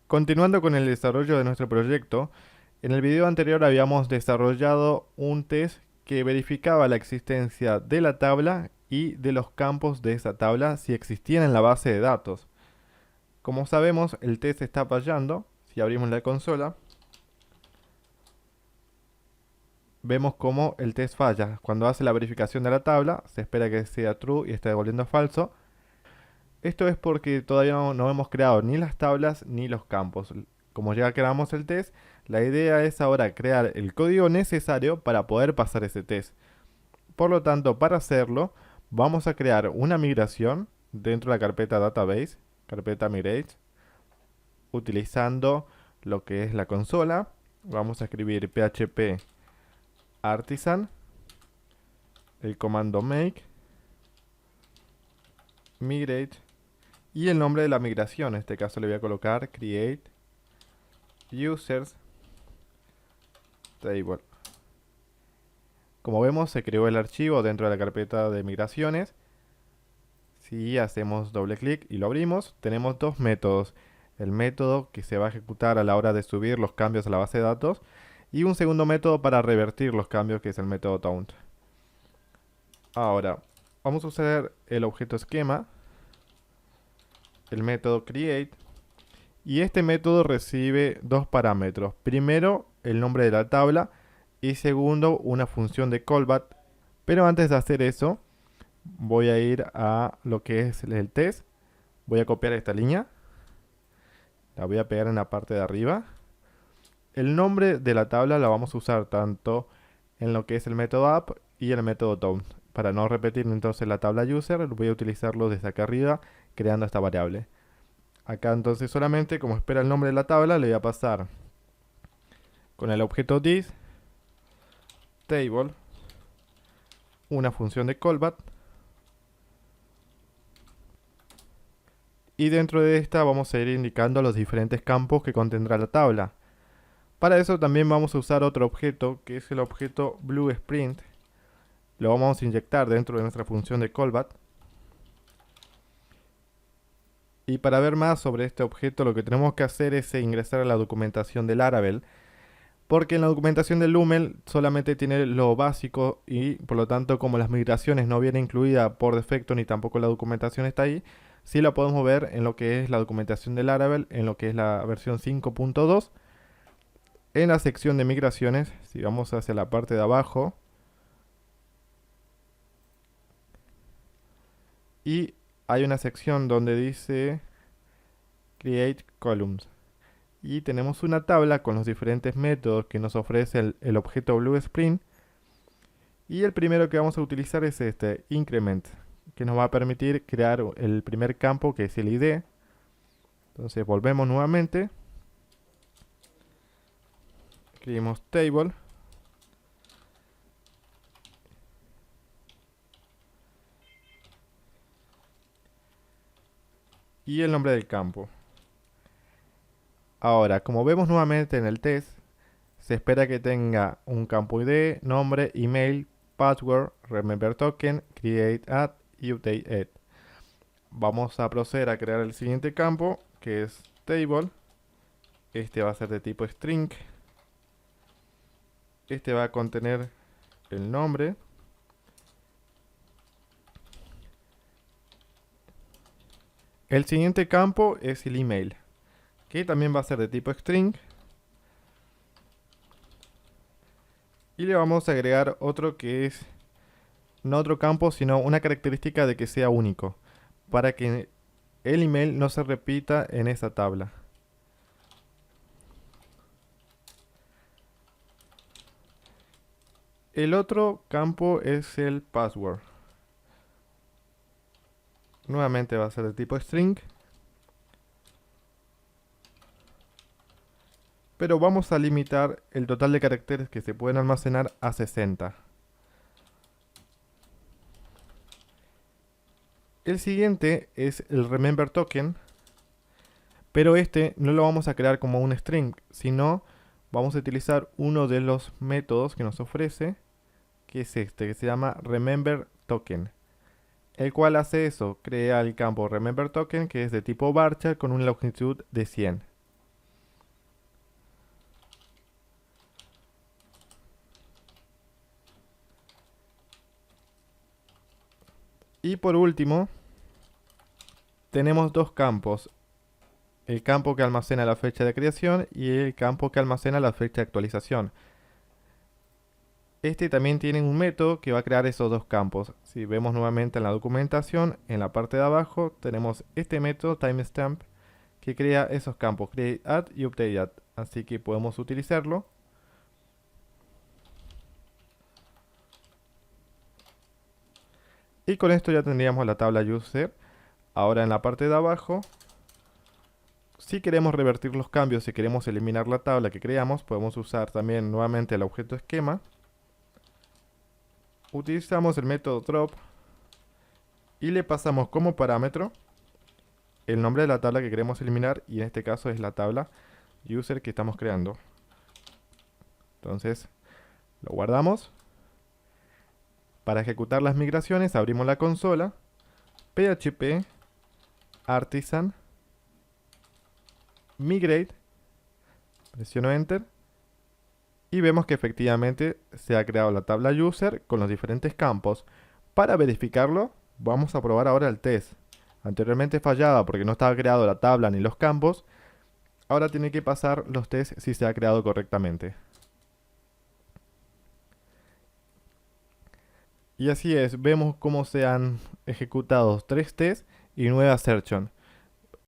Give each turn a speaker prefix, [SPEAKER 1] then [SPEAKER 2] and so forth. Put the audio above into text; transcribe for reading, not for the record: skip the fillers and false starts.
[SPEAKER 1] Continuando con el desarrollo de nuestro proyecto, en el video anterior habíamos desarrollado un test que verificaba la existencia de la tabla y de los campos de esa tabla si existían en la base de datos. Como sabemos, el test está fallando. Si abrimos la consola, vemos cómo el test falla. Cuando hace la verificación de la tabla, se espera que sea true y esté devolviendo falso. Esto es porque todavía no hemos creado ni las tablas ni los campos. Como ya creamos el test, la idea es ahora crear el código necesario para poder pasar ese test. Por lo tanto, para hacerlo, vamos a crear una migración dentro de la carpeta database, carpeta migrate, utilizando lo que es la consola. Vamos a escribir php artisan, el comando make, migrate y el nombre de la migración. En este caso le voy a colocar create users table. Como vemos, se creó el archivo dentro de la carpeta de migraciones. Si hacemos doble clic y lo abrimos, tenemos dos métodos. El método que se va a ejecutar a la hora de subir los cambios a la base de datos y un segundo método para revertir los cambios, que es el método taunt. Ahora, vamos a usar el objeto esquema, el método create, y este método recibe dos parámetros. Primero, el nombre de la tabla y segundo, una función de callback. Pero antes de hacer eso, voy a ir a lo que es el test. Voy a copiar esta línea, la voy a pegar en la parte de arriba. El nombre de la tabla la vamos a usar tanto en lo que es el método app y el método taunt. Para no repetir entonces la tabla user, voy a utilizarlo desde acá arriba creando esta variable. Acá entonces solamente, como espera el nombre de la tabla, le voy a pasar con el objeto this table una función de callback, y dentro de esta vamos a ir indicando los diferentes campos que contendrá la tabla. Para eso también vamos a usar otro objeto que es el objeto blueSprint. Lo vamos a inyectar dentro de nuestra función de callback. Y para ver más sobre este objeto, lo que tenemos que hacer es ingresar a la documentación del Laravel, porque en la documentación del Lumel solamente tiene lo básico y por lo tanto, como las migraciones no vienen incluidas por defecto ni tampoco la documentación está ahí, sí la podemos ver en lo que es la documentación del Laravel, en lo que es la versión 5.2. En la sección de migraciones, si vamos hacia la parte de abajo, y hay una sección donde dice Create Columns. Y tenemos una tabla con los diferentes métodos que nos ofrece el objeto blueSprint. Y el primero que vamos a utilizar es este, increment, que nos va a permitir crear el primer campo, que es el ID. Entonces volvemos nuevamente, escribimos table, y el nombre del campo. Ahora, como vemos nuevamente en el test, se espera que tenga un campo ID, nombre, email, password, remember token, create add y update add. Vamos a proceder a crear el siguiente campo, que es table. Este va a ser de tipo string. Este va a contener el nombre. El siguiente campo es el email, que también va a ser de tipo string. Y le vamos a agregar otro que es no otro campo, sino una característica de que sea único, para que el email no se repita en esa tabla. El otro campo es el password. Nuevamente va a ser de tipo string, pero vamos a limitar el total de caracteres que se pueden almacenar a 60. El siguiente es el remember token, pero este no lo vamos a crear como un string, sino vamos a utilizar uno de los métodos que nos ofrece, que es este, que se llama remember token, el cual hace eso, crea el campo remember token, que es de tipo varchar con una longitud de 100. Y por último, tenemos dos campos. El campo que almacena la fecha de creación y el campo que almacena la fecha de actualización. Este también tiene un método que va a crear esos dos campos. Si vemos nuevamente en la documentación, en la parte de abajo tenemos este método timestamp que crea esos campos createAdd y updateAdd. Así que podemos utilizarlo. Y con esto ya tendríamos la tabla user. Ahora en la parte de abajo, si queremos revertir los cambios, si queremos eliminar la tabla que creamos, podemos usar también nuevamente el objeto esquema. Utilizamos el método drop y le pasamos como parámetro el nombre de la tabla que queremos eliminar, y en este caso es la tabla user que estamos creando. Entonces lo guardamos. Para ejecutar las migraciones abrimos la consola, php artisan migrate, presiono enter y vemos que efectivamente se ha creado la tabla user con los diferentes campos. Para verificarlo, vamos a probar ahora el test. Anteriormente fallaba porque no estaba creado la tabla ni los campos. Ahora tiene que pasar los tests si se ha creado correctamente. Y así es, vemos cómo se han ejecutado 3 tests y 9 assertion.